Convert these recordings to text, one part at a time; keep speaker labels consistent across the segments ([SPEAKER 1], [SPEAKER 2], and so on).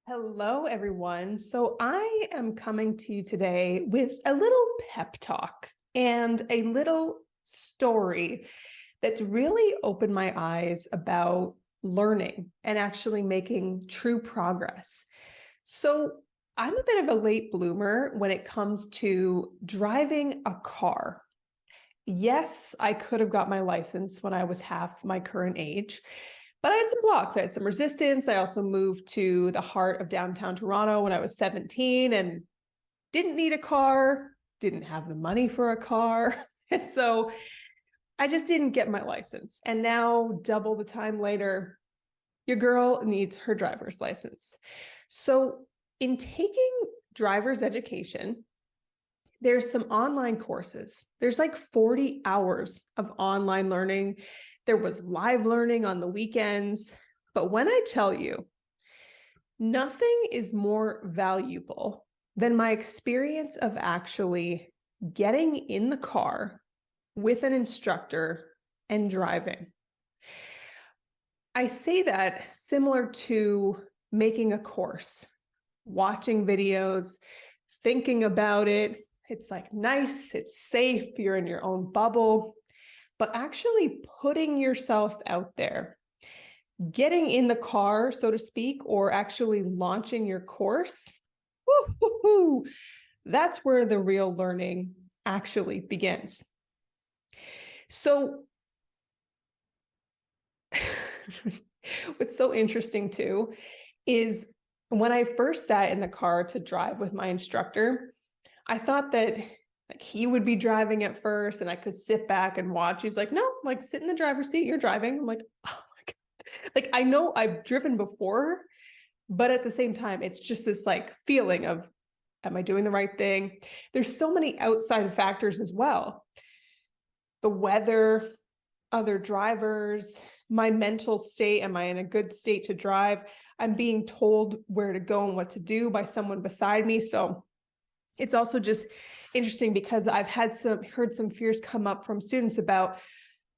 [SPEAKER 1] Hello, everyone. So I am coming to you today with a little pep talk and a little story that's really opened my eyes about learning and actually making true progress. So I'm a bit of a late bloomer when it comes to driving a car. Yes, I could have got my license when I was half my current age, but I had some blocks. I had some resistance. I also moved to the heart of downtown Toronto when I was 17 and didn't need a car, didn't have the money for a car. And so I just didn't get my license. And now, double the time later, your girl needs her driver's license. So, in taking driver's education, there's some online courses. There's like 40 hours of online learning. There was live learning on the weekends. But when I tell you, nothing is more valuable than my experience of actually getting in the car with an instructor and driving. I say that similar to making a course, watching videos, thinking about it. It's like nice, it's safe, you're in your own bubble, but actually putting yourself out there, getting in the car, so to speak, or actually launching your course, woo-hoo-hoo, that's where the real learning actually begins. So what's so interesting too is when I first sat in the car to drive with my instructor, I thought that like he would be driving at first and I could sit back and watch. He's like, no, like sit in the driver's seat, you're driving. I'm like, oh my God. Like I know I've driven before, but at the same time, it's just this like feeling of, am I doing the right thing? There's so many outside factors as well. The weather, other drivers, my mental state. Am I in a good state to drive? I'm being told where to go and what to do by someone beside me. So it's also just interesting because I've heard some fears come up from students about,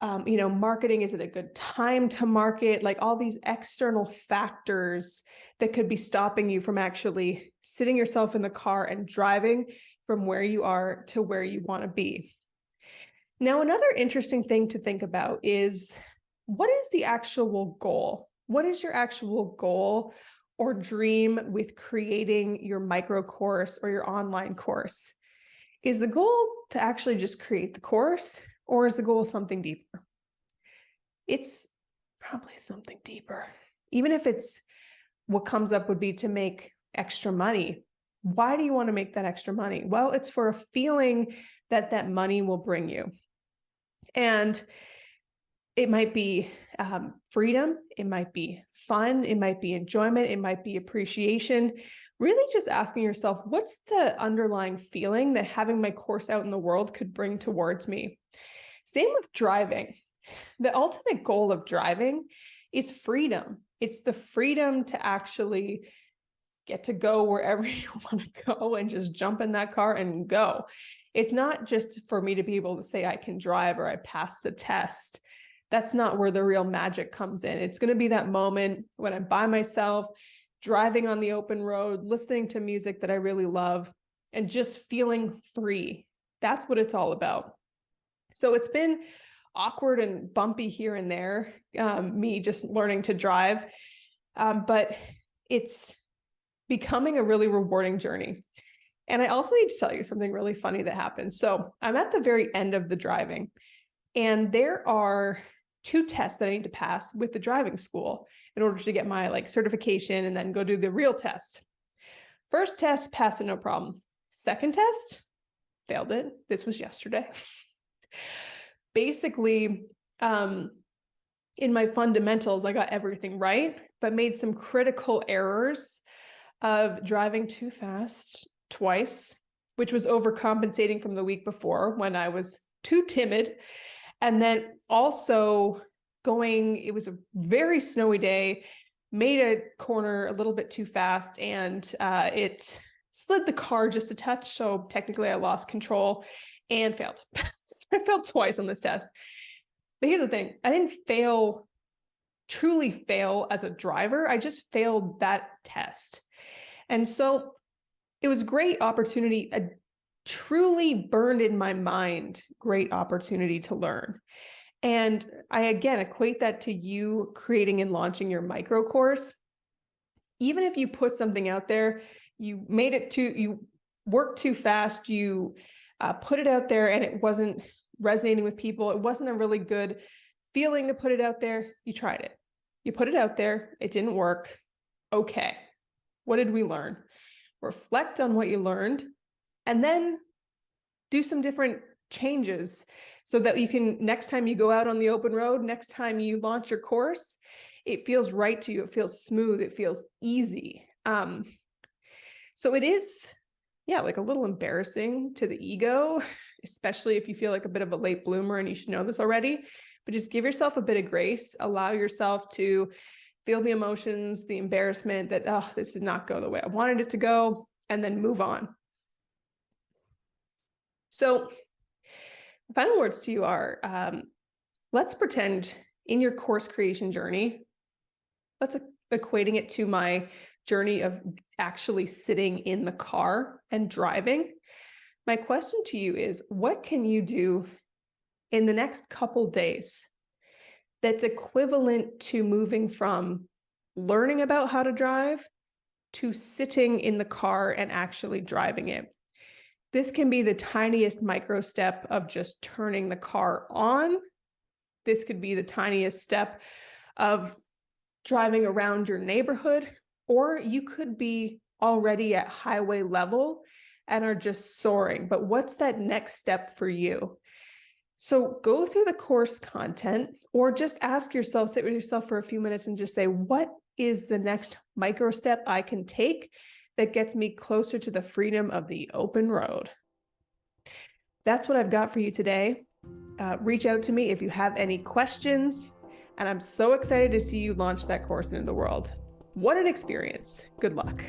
[SPEAKER 1] marketing. Is it a good time to market? Like all these external factors that could be stopping you from actually sitting yourself in the car and driving from where you are to where you want to be. Now, another interesting thing to think about is what is the actual goal? What is your actual goal or dream with creating your micro course or your online course? Is the goal to actually just create the course, or is the goal something deeper? It's probably something deeper. Even if it's what comes up would be to make extra money. Why do you want to make that extra money? Well, it's for a feeling that that money will bring you. And it might be freedom, it might be fun, it might be enjoyment, it might be appreciation. Really just asking yourself, what's the underlying feeling that having my course out in the world could bring towards me? Same with driving. The ultimate goal of driving is freedom. It's the freedom to actually get to go wherever you want to go and just jump in that car and go. It's not just for me to be able to say I can drive or I passed the test. That's not where the real magic comes in. It's going to be that moment when I'm by myself, driving on the open road, listening to music that I really love, and just feeling free. That's what it's all about. So it's been awkward and bumpy here and there, me just learning to drive, but it's becoming a really rewarding journey. And I also need to tell you something really funny that happened. So I'm at the very end of the driving, and there are 2 tests that I need to pass with the driving school in order to get my certification and then go do the real test. First test, passed it, no problem. Second test, failed it. This was yesterday. Basically, in my fundamentals, I got everything right, but made some critical errors of driving too fast twice, which was overcompensating from the week before when I was too timid. And then also it was a very snowy day, made a corner a little bit too fast, and it slid the car just a touch. So technically I lost control and failed. I failed twice on this test. But here's the thing, I didn't truly fail as a driver. I just failed that test. And so it was great opportunity, a truly burned in my mind, great opportunity to learn. And I, again, equate that to you creating and launching your micro course. Even if you put something out there, you worked too fast, you put it out there and it wasn't resonating with people. It wasn't a really good feeling to put it out there. You tried it. You put it out there. It didn't work. Okay. What did we learn? Reflect on what you learned and then do some different changes so that you can, next time you go out on the open road, next time you launch your course, it feels right to you. It feels smooth. It feels easy. So it is, yeah, like a little embarrassing to the ego, especially if you feel like a bit of a late bloomer and you should know this already, but just give yourself a bit of grace, allow yourself to feel the emotions, the embarrassment that, oh, this did not go the way I wanted it to go, and then move on. So final words to you are, let's pretend in your course creation journey, let's equating it to my journey of actually sitting in the car and driving. My question to you is, what can you do in the next couple days that's equivalent to moving from learning about how to drive to sitting in the car and actually driving it? This can be the tiniest micro step of just turning the car on. This could be the tiniest step of driving around your neighborhood, or you could be already at highway level and are just soaring. But what's that next step for you? So go through the course content, or just ask yourself, sit with yourself for a few minutes and just say, what is the next micro step I can take that gets me closer to the freedom of the open road? That's what I've got for you today. Reach out to me if you have any questions, and I'm so excited to see you launch that course into the world. What an experience. Good luck.